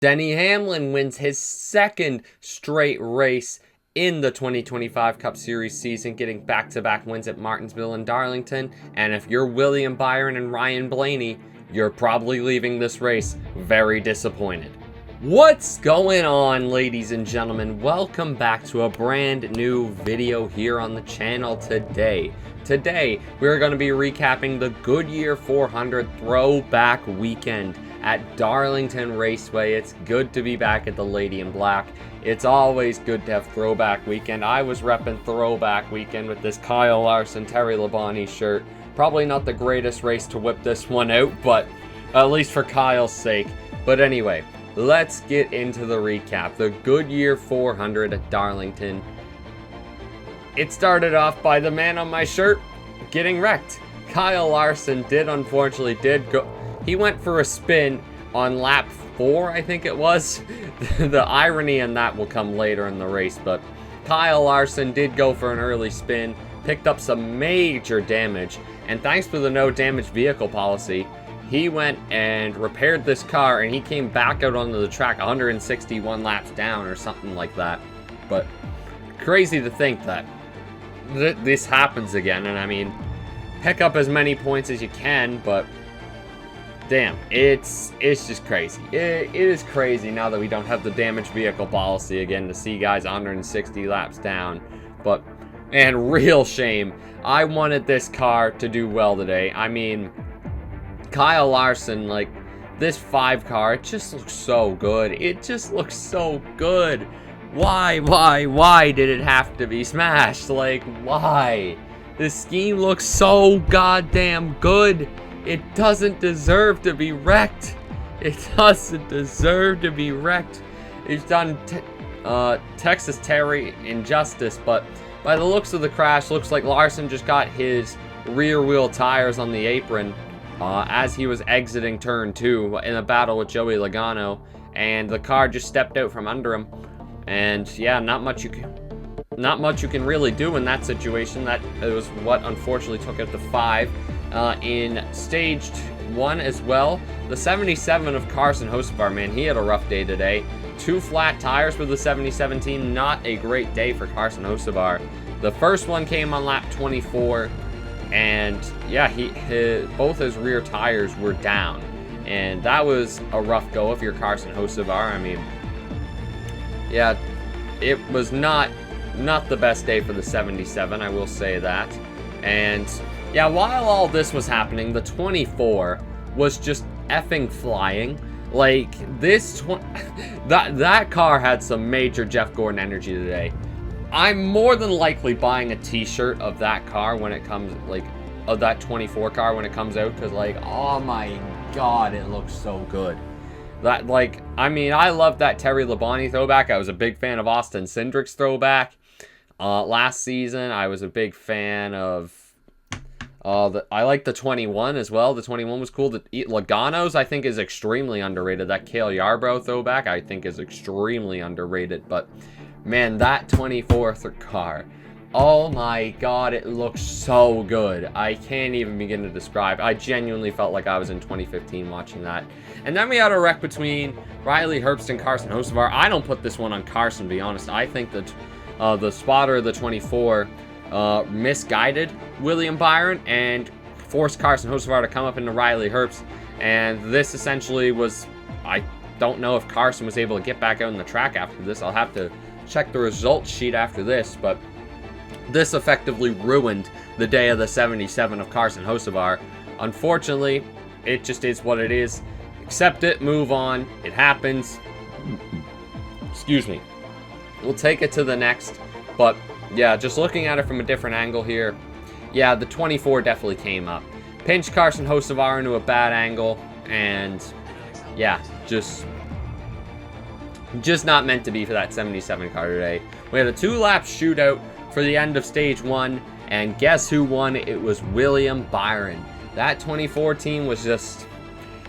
Denny Hamlin wins his second straight race in the 2025 Cup Series season, getting back-to-back wins at Martinsville and Darlington. And if you're William Byron and Ryan Blaney, you're probably leaving this race very disappointed. What's going on, ladies and gentlemen? Welcome back to a brand new video here on the channel today. Today, we're going to be recapping the Goodyear 400 Throwback Weekend at Darlington Raceway. It's good to be back at the Lady in Black. It's always good to have Throwback Weekend. I was repping Throwback Weekend with this Kyle Larson, Terry Labonte shirt. Probably not the greatest race to whip this one out, but at least for Kyle's sake. But anyway, let's get into the recap. The Goodyear 400 at Darlington. It started off by the man on my shirt getting wrecked. Kyle Larson unfortunately did go. He went for a spin on lap 4, I think it was. The irony in that will come later in the race, but Kyle Larson did go for an early spin, picked up some major damage, and thanks to the no damage vehicle policy, he went and repaired this car, and he came back out onto the track 161 laps down or something like that. But crazy to think that this happens again, and I mean, pick up as many points as you can, but damn, it's just crazy. It is crazy now that we don't have the damaged vehicle policy again to see guys 160 laps down. But, and real shame. I wanted this car to do well today. I mean, Kyle Larson, like, this 5 car, it just looks so good. It just looks so good. Why did it have to be smashed? Like, why? This scheme looks so goddamn good. It doesn't deserve to be wrecked. It doesn't deserve to be wrecked. It's done Texas Terry injustice, but by the looks of the crash, looks like Larson just got his rear wheel tires on the apron as he was exiting turn 2 in a battle with Joey Logano, and the car just stepped out from under him. And yeah, not much you can really do in that situation. That was what unfortunately took it to 5. In stage 1 as well, the 77 of Carson Hocevar, man, he had a rough day today. 2 flat tires for the 77 team, not a great day for Carson Hocevar. The first one came on lap 24, and yeah, both his rear tires were down, and that was a rough go if you're Carson Hocevar. I mean, yeah, it was not the best day for the 77, I will say that. And yeah, while all this was happening, the 24 was just effing flying. Like, that car had some major Jeff Gordon energy today. I'm more than likely buying a t-shirt of that car when it comes, like, of that 24 car when it comes out, because, like, oh my god, it looks so good. That, like, I mean, I love that Terry Labonte throwback. I was a big fan of Austin Cindric's throwback. Last season, I was a big fan of I like the 21 as well. The 21 was cool. The Logano's, I think, is extremely underrated. That Cale Yarbrough throwback, I think, is extremely underrated. But, man, that 24 car, oh my god, it looks so good. I can't even begin to describe. I genuinely felt like I was in 2015 watching that. And then we had a wreck between Riley Herbst and Carson Hocevar. I don't put this one on Carson, to be honest. I think that the spotter of the 24 misguided William Byron and forced Carson Hocevar to come up into Riley Herbst, and this essentially was, I don't know if Carson was able to get back out on the track after this. I'll have to check the results sheet after this, but this effectively ruined the day of the 77 of Carson Hocevar. Unfortunately, it just is what it is. Accept it, move on, it happens. Excuse me. We'll take it to the next, but yeah, just looking at it from a different angle here, yeah, the 24 definitely came up. Pinched Carson Hocevar into a bad angle, and yeah, just not meant to be for that 77 car today. We had a 2-lap shootout for the end of stage 1, and guess who won? It was William Byron. That 24 team was just,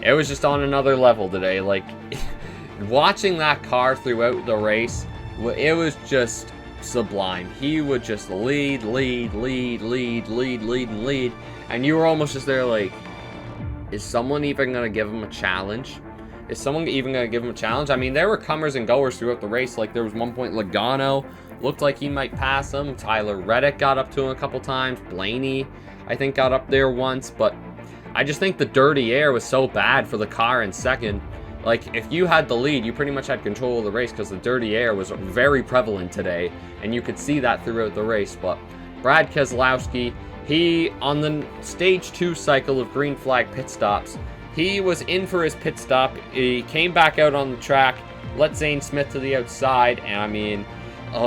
it was just on another level today. Like, watching that car throughout the race, it was just sublime. He would just lead, and you were almost just there like, is someone even going to give him a challenge? Is someone even going to give him a challenge? I mean, there were comers and goers throughout the race. Like, there was one point Logano looked like he might pass him. Tyler Reddick got up to him a couple times. Blaney, I think, got up there once. But I just think the dirty air was so bad for the car in second. Like, if you had the lead, you pretty much had control of the race because the dirty air was very prevalent today. And you could see that throughout the race. But Brad Keselowski, he, on the stage 2 cycle of green flag pit stops, he was in for his pit stop. He came back out on the track, let Zane Smith to the outside, and I mean,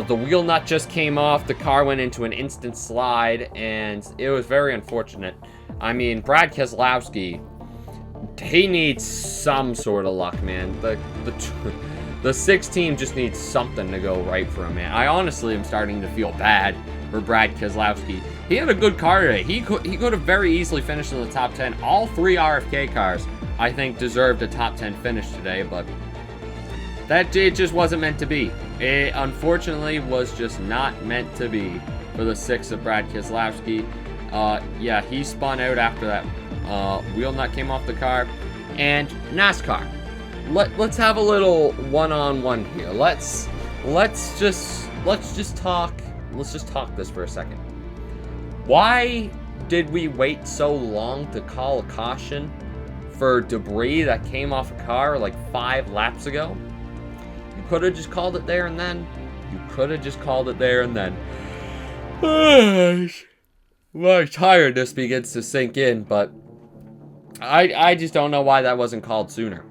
the wheel nut just came off. The car went into an instant slide, and it was very unfortunate. I mean, Brad Keselowski, he needs some sort of luck, man. The 6 team just needs something to go right for him, man. I honestly am starting to feel bad for Brad Keselowski. He had a good car today. He could have very easily finished in the top 10. All 3 RFK cars, I think, deserved a top 10 finish today, but it just wasn't meant to be. It unfortunately was just not meant to be for the 6 of Brad Keselowski. Yeah, he spun out after that wheel nut came off the car. And NASCAR, let's have a little one-on-one here. Let's just talk this for a second. Why did we wait so long to call a caution for debris that came off a car like 5 laps ago? You could have just called it there and then. My tiredness begins to sink in, but I just don't know why that wasn't called sooner.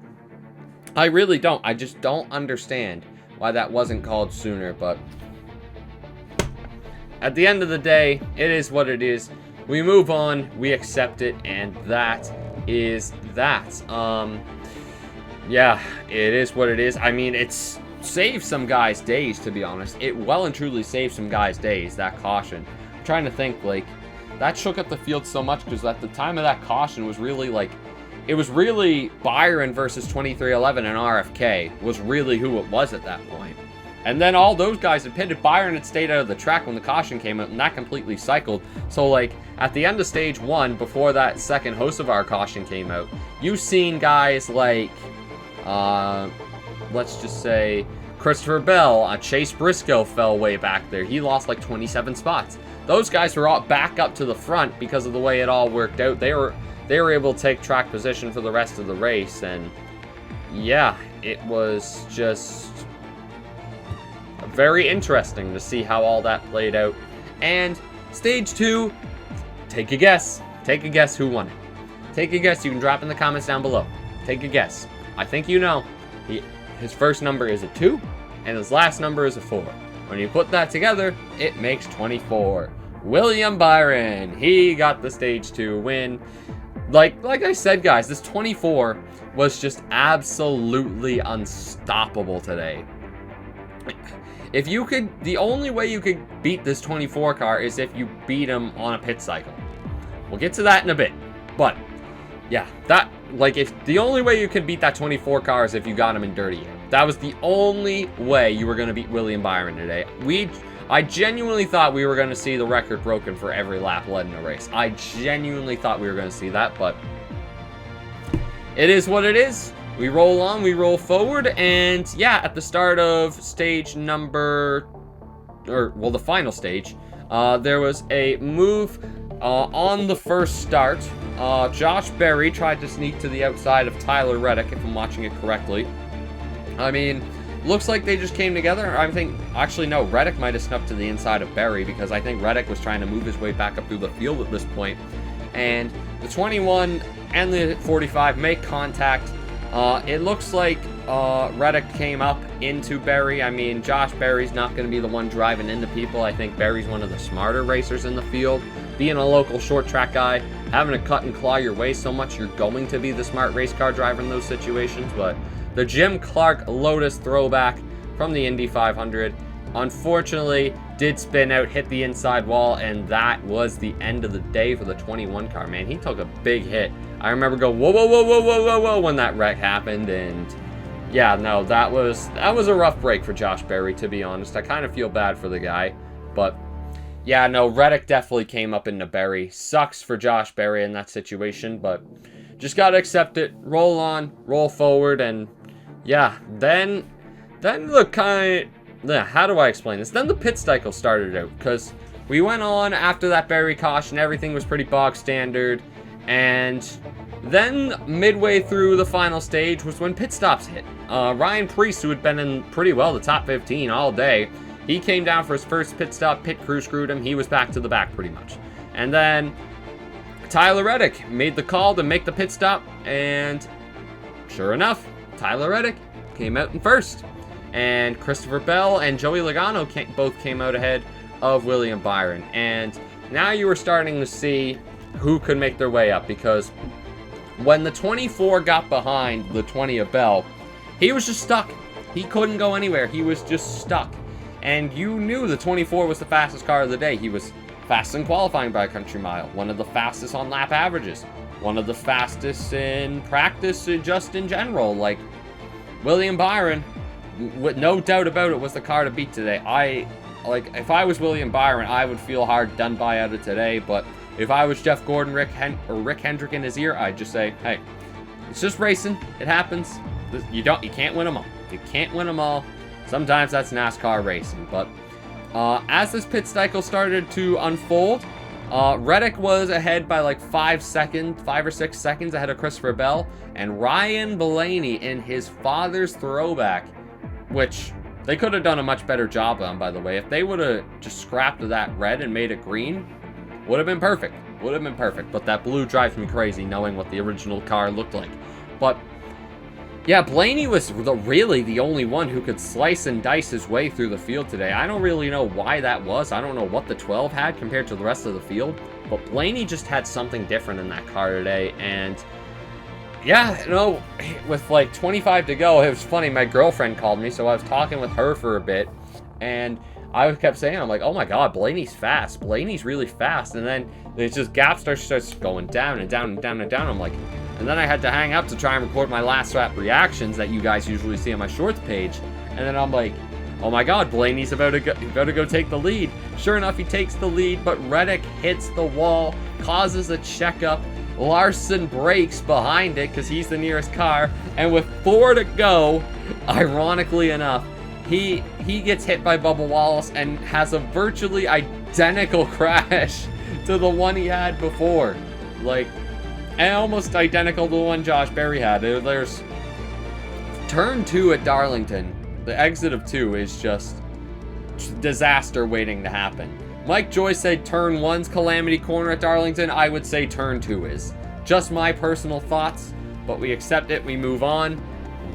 I really don't. I just don't understand why that wasn't called sooner, but at the end of the day, it is what it is. We move on, we accept it, and that is that. Yeah, it is what it is. I mean, it's saved some guys' days, to be honest. It well and truly saved some guys' days, that caution. I'm trying to think, like, that shook up the field so much because at the time of that caution was really, like, it was really Byron versus 2311 and RFK was really who it was at that point. And then all those guys had pitted. Byron had stayed out of the track when the caution came out, and that completely cycled. So, like, at the end of stage 1, before that second Hocevar caution came out, you've seen guys like, let's just say, Christopher Bell, Chase Briscoe fell way back there. He lost like 27 spots. Those guys were all back up to the front because of the way it all worked out. They were able to take track position for the rest of the race, and yeah, it was just very interesting to see how all that played out. And stage 2, take a guess. Take a guess who won it. Take a guess. You can drop in the comments down below. Take a guess. I think you know. His first number is a 2, and his last number is a 4. When you put that together, it makes 24. William Byron, he got the stage 2 win. Like I said, guys, this 24 was just absolutely unstoppable today. If you could, the only way you could beat this 24 car is if you beat him on a pit cycle. We'll get to that in a bit. But, yeah, if the only way you could beat that 24 car is if you got him in dirty air. That was the only way you were going to beat William Byron today. I genuinely thought we were going to see the record broken for every lap led in a race. I genuinely thought we were going to see that, but it is what it is. We roll on, we roll forward, and yeah, at the start of stage the final stage, there was a move on the first start. Josh Berry tried to sneak to the outside of Tyler Reddick, if I'm watching it correctly. I mean, looks like they just came together. I think, actually no, Reddick might have snuck to the inside of Berry because I think Reddick was trying to move his way back up through the field at this point. And the 21 and the 45 make contact. It looks like Reddick came up into Berry. I mean, Josh Berry's not going to be the one driving into people. I think Berry's one of the smarter racers in the field. Being a local short track guy, having to cut and claw your way so much, you're going to be the smart race car driver in those situations. But the Jim Clark Lotus throwback from the Indy 500, unfortunately, did spin out, hit the inside wall, and that was the end of the day for the 21 car, man. He took a big hit. I remember going, whoa, whoa, whoa, whoa, whoa, whoa, whoa, when that wreck happened, and yeah, no, that was a rough break for Josh Berry, to be honest. I kind of feel bad for the guy, but yeah, no, Reddick definitely came up into Berry. Sucks for Josh Berry in that situation, but just got to accept it, roll on, roll forward, and yeah, then how do I explain this? Then the pit cycle started out, because we went on after that Berry caution, everything was pretty bog standard, and then midway through the final stage was when pit stops hit. Ryan Preece, who had been in pretty well the top 15 all day, he came down for his first pit stop, pit crew screwed him, he was back to the back pretty much. And then Tyler Reddick made the call to make the pit stop, and sure enough, Tyler Reddick came out in first. And Christopher Bell and Joey Logano both came out ahead of William Byron. And now you were starting to see who could make their way up, because when the 24 got behind the 20 of Bell, he was just stuck. He couldn't go anywhere. He was just stuck. And you knew the 24 was the fastest car of the day. He was fastest in qualifying by a country mile, one of the fastest on lap averages, one of the fastest in practice just in general. Like, William Byron, with no doubt about it, was the car to beat today. If I was William Byron, I would feel hard done by out of today, but if I was Jeff Gordon, Rick Hendrick in his ear, I'd just say, hey, it's just racing. It happens. You can't win them all. You can't win them all. Sometimes that's NASCAR racing. But as this pit cycle started to unfold, Reddick was ahead by like 5 or 6 seconds ahead of Christopher Bell, and Ryan Blaney in his father's throwback, which they could have done a much better job on, by the way. If they would have just scrapped that red and made it green, would have been perfect. Would have been perfect. But that blue drives me crazy, knowing what the original car looked like. But yeah, Blaney was really the only one who could slice and dice his way through the field today. I don't really know why that was. I don't know what the 12 had compared to the rest of the field. But Blaney just had something different in that car today. And yeah, with like 25 to go, it was funny. My girlfriend called me, so I was talking with her for a bit. And I kept saying, I'm like, oh my God, Blaney's fast. Blaney's really fast. And then it's just gap starts going down and down and down and down. I'm like, and then I had to hang up to try and record my last lap reactions that you guys usually see on my shorts page. And then I'm like, oh my God, Blaney's about to go take the lead. Sure enough, he takes the lead, but Reddick hits the wall, causes a checkup. Larson brakes behind it because he's the nearest car. And with 4 to go, ironically enough, he gets hit by Bubba Wallace and has a virtually identical crash to the one he had before. Like, and almost identical to the one Josh Berry had. There's turn 2 at Darlington. The exit of 2 is just disaster waiting to happen. Mike Joyce said turn 1's Calamity Corner at Darlington. I would say turn 2 is. Just my personal thoughts, but we accept it, we move on.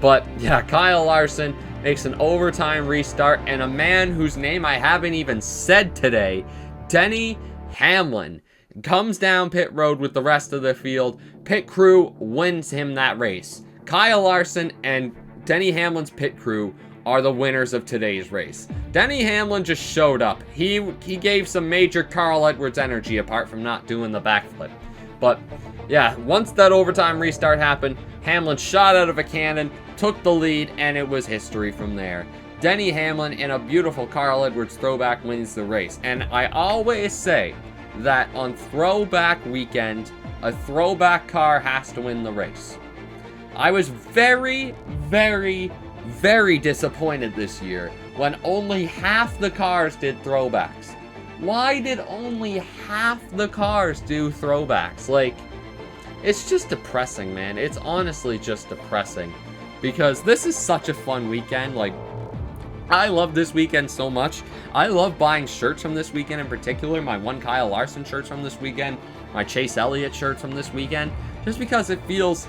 But yeah, Kyle Larson makes an overtime restart, and a man whose name I haven't even said today, Denny Hamlin, comes down pit road with the rest of the field. Pit crew wins him that race. Kyle Larson and Denny Hamlin's pit crew are the winners of today's race. Denny Hamlin just showed up. He gave some major Carl Edwards energy apart from not doing the backflip. But yeah, once that overtime restart happened, Hamlin shot out of a cannon, took the lead, and it was history from there. Denny Hamlin in a beautiful Carl Edwards throwback wins the race. And I always say that on throwback weekend, a throwback car has to win the race. I was very, very, very disappointed this year when only half the cars did throwbacks. Why did only half the cars do throwbacks? Like, it's just depressing, man. It's honestly just depressing, because this is such a fun weekend. Like, I love this weekend so much. I love buying shirts from this weekend in particular. My one Kyle Larson shirts from this weekend, my Chase Elliott shirts from this weekend, just because it feels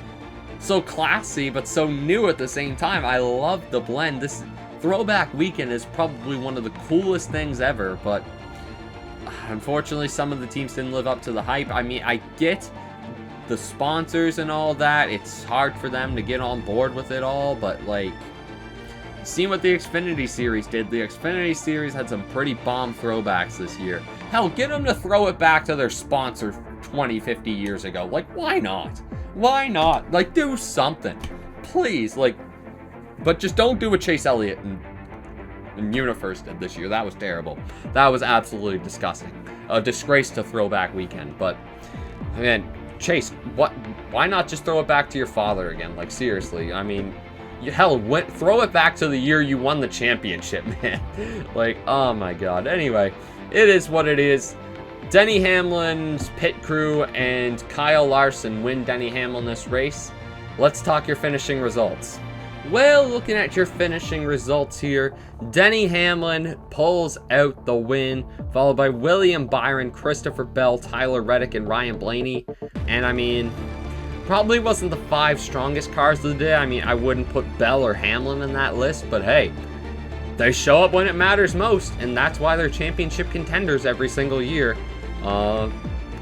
so classy but so new at the same time. I love the blend. This throwback weekend is probably one of the coolest things ever, but unfortunately some of the teams didn't live up to the hype. I mean, I get the sponsors and all that. It's hard for them to get on board with it all, but like, see what the Xfinity Series did. The Xfinity Series had some pretty bomb throwbacks this year. Hell, get them to throw it back to their sponsor 20, 50 years ago. Like, why not? Why not? Like, do something. Please, like, but just don't do what Chase Elliott and Universe did this year. That was terrible. That was absolutely disgusting. A disgrace to throwback weekend. But, man, Chase, what? Why not just throw it back to your father again? Like, seriously, I mean, hell, throw it back to the year you won the championship, man. Like, oh my god. Anyway, it is what it is. Denny Hamlin's pit crew and Kyle Larson win Denny Hamlin this race. Let's talk your finishing results. Well, looking at your finishing results here, Denny Hamlin pulls out the win, followed by William Byron, Christopher Bell, Tyler Reddick, and Ryan Blaney. And I mean, probably wasn't the 5 strongest cars of the day. I mean, I wouldn't put Bell or Hamlin in that list, but hey, they show up when it matters most, and that's why they're championship contenders every single year.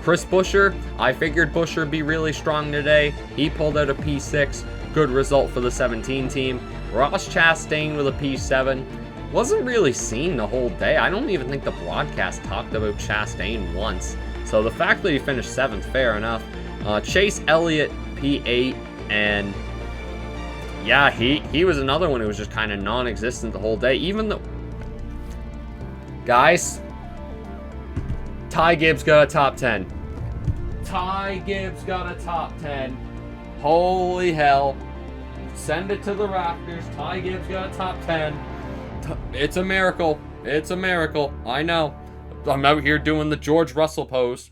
Chris Buescher, I figured Buescher would be really strong today. He pulled out a P6. Good result for the 17 team. Ross Chastain with a P7. Wasn't really seen the whole day. I don't even think the broadcast talked about Chastain once. So the fact that he finished 7th, fair enough. Chase Elliott, P8. And yeah, he was another one who was just kind of non-existent the whole day. Even though... Guys, Ty Gibbs got a top 10. Ty Gibbs got a top 10. Holy hell. Send it to the rafters. Ty Gibbs got a top 10. It's a miracle. It's a miracle. I know. I'm out here doing the George Russell pose.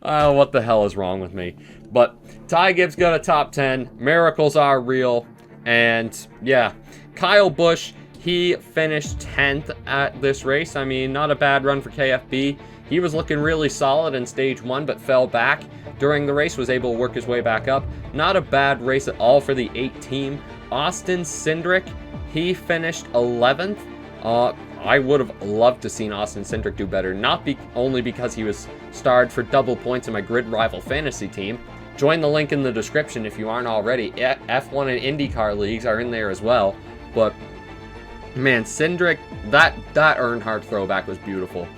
Oh, what the hell is wrong with me? But Ty Gibbs got a top 10. Miracles are real. And yeah, Kyle Busch, he finished 10th at this race. I mean, not a bad run for KFB. He was looking really solid in stage 1, but fell back during the race, was able to work his way back up. Not a bad race at all for the 8 team. Austin Cindric, he finished 11th. I would have loved to seen Austin Cindric do better, not only because he was starred for double points in my GridRival fantasy team. Join the link in the description if you aren't already. F1 and IndyCar leagues are in there as well. But man, Cindric, that Earnhardt throwback was beautiful.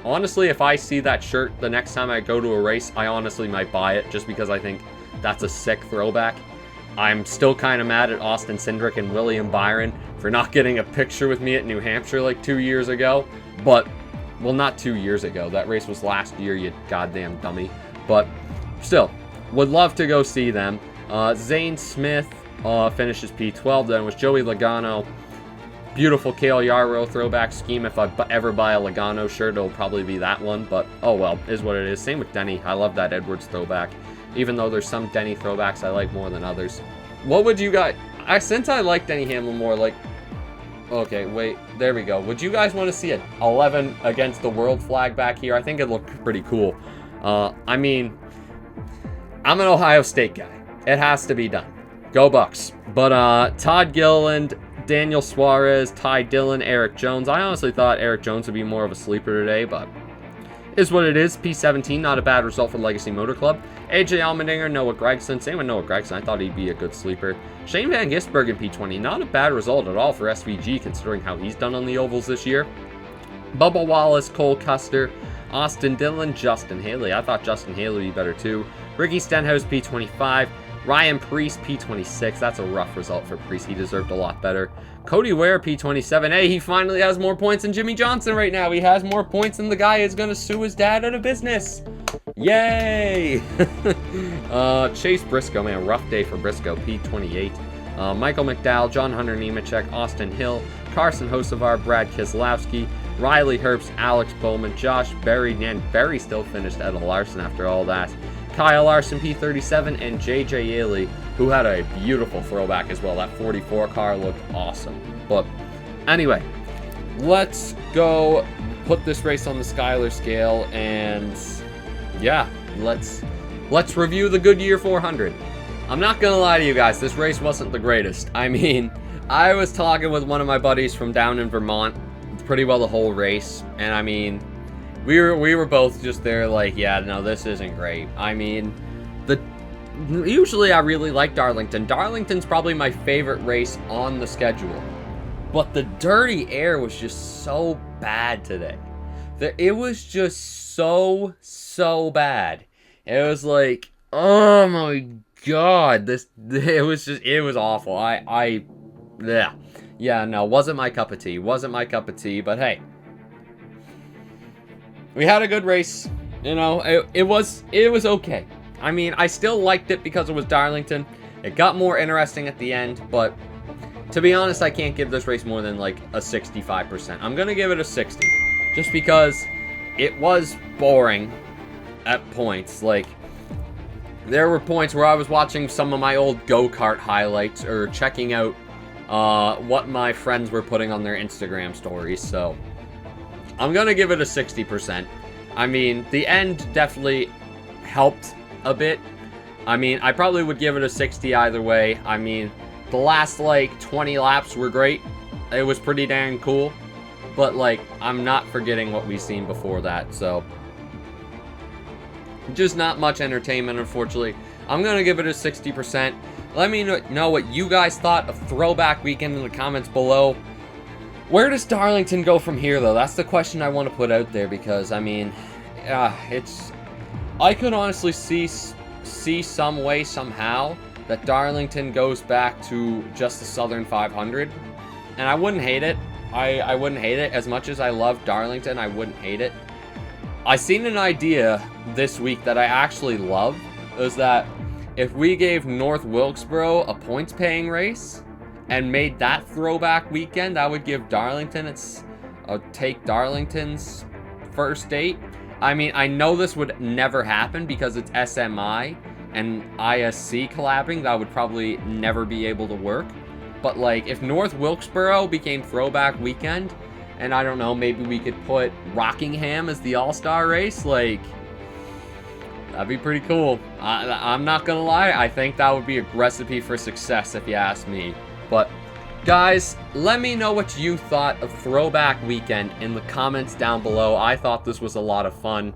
Honestly, if I see that shirt the next time I go to a race, I honestly might buy it just because I think that's a sick throwback. I'm still kind of mad at Austin Cindric and William Byron for not getting a picture with me at New Hampshire like 2 years ago. But, well, not 2 years ago. That race was last year, you goddamn dummy. But still, would love to go see them. Zane Smith finishes P12. Then it was Joey Logano. Beautiful Cale Yarrow throwback scheme. If I ever buy a Logano shirt, it'll probably be that one. But, oh well, is what it is. Same with Denny. I love that Edwards throwback. Even though there's some Denny throwbacks I like more than others. What would you guys... Since I like Denny Hamlin more, like... Okay, wait. There we go. Would you guys want to see an 11 against the world flag back here? I think it looked pretty cool. I mean... I'm an Ohio State guy. It has to be done. Go Bucks. But, Todd Gilliland... Daniel Suarez, Ty Dillon, Eric Jones. I honestly thought Eric Jones would be more of a sleeper today, but is what it is. P17, not a bad result for Legacy Motor Club. AJ Allmendinger, Noah Gragson. Same with Noah Gragson. I thought he'd be a good sleeper. Shane Van Gisbergen, P20. Not a bad result at all for SVG, considering how he's done on the ovals this year. Bubba Wallace, Cole Custer, Austin Dillon, Justin Haley. I thought Justin Haley would be better too. Ricky Stenhouse, P25. Ryan Preece, P26. That's a rough result for Preece. He deserved a lot better. Cody Ware, P27. Hey, he finally has more points than Jimmy Johnson right now. He has more points than the guy who's going to sue his dad out of business. Yay! Chase Briscoe, man, rough day for Briscoe, P28. Michael McDowell, John Hunter Nemechek, Austin Hill, Carson Hocevar, Brad Keselowski, Riley Herbst, Alex Bowman, Josh Berry, and Berry still finished Edel Larson after all that. Kyle Larson, P37, and JJ Yaley, who had a beautiful throwback as well. That 44 car looked awesome. But anyway, let's go put this race on the Skyler scale, and yeah, let's review the Goodyear 400. I'm not gonna lie to you guys, this race wasn't the greatest. I mean, I was talking with one of my buddies from down in Vermont pretty well the whole race, and I mean, we were both just there like, yeah, no, this isn't great. I mean, usually I really like Darlington. Darlington's probably my favorite race on the schedule. But the dirty air was just so bad today. It was just so bad. It was like, oh my god, it was awful. Yeah, no, wasn't my cup of tea. Wasn't my cup of tea, but hey. we had a good race. You know, it was okay. I mean, I still liked it because it was Darlington. It got more interesting at the end, but to be honest, I can't give this race more than like a 65%. I'm going to give it a 60, just because it was boring at points. Like, there were points where I was watching some of my old go-kart highlights or checking out what my friends were putting on their Instagram stories, so I'm going to give it a 60%. I mean, the end definitely helped a bit. I mean, I probably would give it a 60 either way. I mean, the last, like, 20 laps were great. It was pretty dang cool. But, like, I'm not forgetting what we've seen before that, so just not much entertainment, unfortunately. I'm going to give it a 60%. Let me know what you guys thought of Throwback Weekend in the comments below. Where does Darlington go from here, though? That's the question I want to put out there, because, I mean, I could honestly see some way, somehow, that Darlington goes back to just the Southern 500. And I wouldn't hate it. I wouldn't hate it. As much as I love Darlington, I wouldn't hate it. I seen an idea this week that I actually love, is that if we gave North Wilkesboro a points-paying race and made that Throwback Weekend, that would give Darlington take Darlington's first date. I mean, I know this would never happen because it's SMI and ISC collabing. That would probably never be able to work. But, like, if North Wilkesboro became Throwback Weekend, and I don't know, maybe we could put Rockingham as the all-star race, like, that'd be pretty cool. I'm not gonna lie, I think that would be a recipe for success if you ask me. But, guys, let me know what you thought of Throwback Weekend in the comments down below. I thought this was a lot of fun.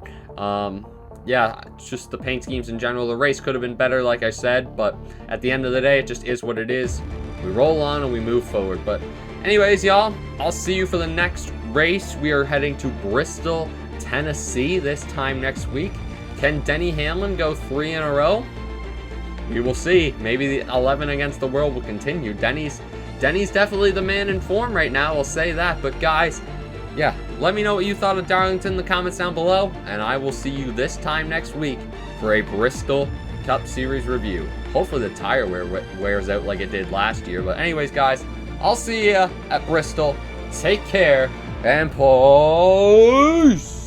Yeah, just the paint schemes in general. The race could have been better, like I said, but at the end of the day, it just is what it is. We roll on and we move forward. But anyways, y'all, I'll see you for the next race. We are heading to Bristol, Tennessee this time next week. Can Denny Hamlin go 3 in a row? We will see. Maybe the 11 against the world will continue. Denny's definitely the man in form right now, I'll say that. But guys, yeah, let me know what you thought of Darlington in the comments down below, and I will see you this time next week for a Bristol Cup Series review. Hopefully the tire wear wears out like it did last year. But anyways, guys, I'll see you at Bristol. Take care, and peace.